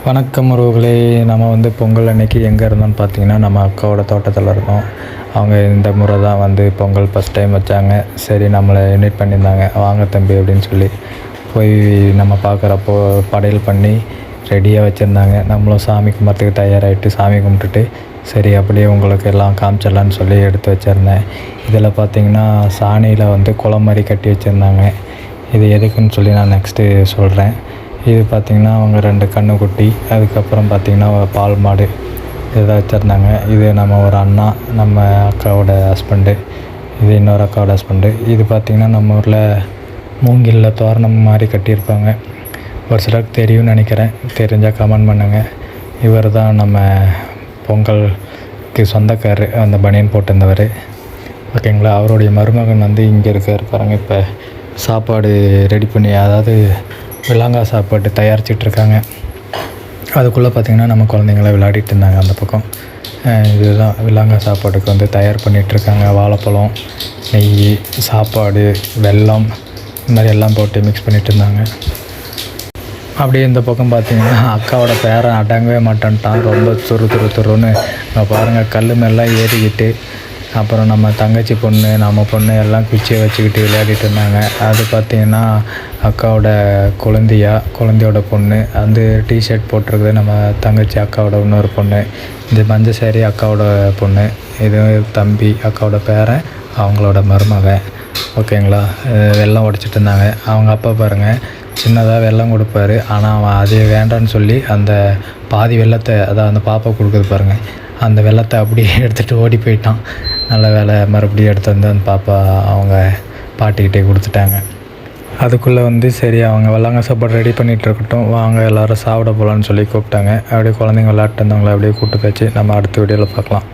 வணக்கம் உறவுகளே. நம்ம பொங்கல் அன்னைக்கு எங்கே இருந்தோம்னு பார்த்தீங்கன்னா, நம்ம அக்காவோட தோட்டத்தில் இருந்தோம். அவங்க இந்த முறை தான் பொங்கல் ஃபஸ்ட் டைம் வச்சாங்க. சரி, நம்மளை இன்வைட் பண்ணியிருந்தாங்க, வாங்க தம்பி அப்படின்னு சொல்லி போய் நம்ம பார்க்குறப்போ படையல் பண்ணி ரெடியாக வச்சுருந்தாங்க. நம்மளும் சாமி கும்பிட்றதுக்கு தயாராகிட்டு சாமி கும்பிட்டுட்டு சரி அப்படியே உங்களுக்கு எல்லாம் காமிச்சிடலான்னு சொல்லி எடுத்து வச்சுருந்தேன். இதில் பார்த்திங்கன்னா சாணியில் குளம் மாதிரி கட்டி வச்சுருந்தாங்க. இது எதுக்குன்னு சொல்லி நான் நெக்ஸ்ட்டு சொல்கிறேன். இது பார்த்திங்கன்னா அவங்க 2 கன்றுக்குட்டி, அதுக்கப்புறம் பார்த்திங்கன்னா பால் மாடு இதை வச்சுருந்தாங்க. இது நம்ம ஒரு அண்ணா, நம்ம அக்காவோட ஹஸ்பண்டு, இது இன்னொரு அக்காவோட ஹஸ்பண்டு. இது பார்த்திங்கன்னா நம்ம ஊரில் மூங்கிலில் தோரணம் மாதிரி கட்டியிருப்பாங்க. ஒரு சிலருக்கு தெரியும்னு நினைக்கிறேன், தெரிஞ்சால் கமெண்ட் பண்ணுங்கள். இவர் தான் நம்ம பொங்கலுக்கு சொந்தக்காரர், அந்த பனியன் போட்டிருந்தவர். ஓகேங்களா. அவருடைய மருமகன் இங்கே இருக்கார் பாருங்கள். இப்போ சாப்பாடு ரெடி பண்ணி, அதாவது விலாங்காய் சாப்பாடு தயாரிச்சிட்ருக்காங்க. அதுக்குள்ளே பார்த்திங்கன்னா நம்ம குழந்தைங்களாம் விளையாடிட்டு இருந்தாங்க அந்த பக்கம். இதுதான் விலாங்காய் சாப்பாட்டுக்கு தயார் பண்ணிகிட்ருக்காங்க. வாழைப்பழம், நெய், சாப்பாடு, வெல்லம், இந்த மாதிரி எல்லாம் போட்டு மிக்ஸ் பண்ணிகிட்டு இருந்தாங்க. அப்படியே இந்த பக்கம் பார்த்திங்கன்னா அக்காவோட பேரன் அடங்கவே மாட்டேன்ட்டான். ரொம்ப துருன்னு அங்கே பாருங்கள், கல் மேலாம் ஏறிக்கிட்டு, அப்புறம் நம்ம தங்கச்சி பொண்ணு, நம்ம பொண்ணு எல்லாம் குச்சியை வச்சுக்கிட்டு விளையாடிட்டு இருந்தாங்க. அது பார்த்திங்கன்னா அக்காவோட குழந்தையோட பொண்ணு. டிஷர்ட் போட்டிருக்குது நம்ம தங்கச்சி அக்காவோட இன்னொரு பொண்ணு. இந்த மஞ்சள் சேரி அக்காவோட பொண்ணு. இது தம்பி, அக்காவோட பேரன், அவங்களோட மருமகன். ஓகேங்களா. வெல்லம் உடைச்சிட்டு இருந்தாங்க. அவங்க அப்பா பாருங்கள், சின்னதாக வெல்லம் கொடுப்பாரு, ஆனால் அவன் அதே வேண்டான்னு சொல்லி அந்த பாதி வெல்லத்தை, அதான் அந்த பாப்பா கொடுக்குது பாருங்கள், அந்த வெல்லத்தை அப்படியே எடுத்துகிட்டு ஓடி போயிட்டான். நல்ல வேலை, மறுபடியும் எடுத்து அந்த பாப்பா அவங்க பாட்டிக்கிட்டே கொடுத்துட்டாங்க. அதுக்குள்ளே சரி அவங்க வெள்ளாங்க சாப்பாடு ரெடி பண்ணிகிட்டு இருக்கட்டும், வாங்க எல்லோரும் சாப்பிட போகலான்னு சொல்லி கூப்பிட்டாங்க. அப்படியே குழந்தைங்க விளையாட்டு இருந்தவங்கள அப்படியே கூப்பிட்டு போச்சு. நம்ம அடுத்த வீடியோவில் பார்க்கலாம்.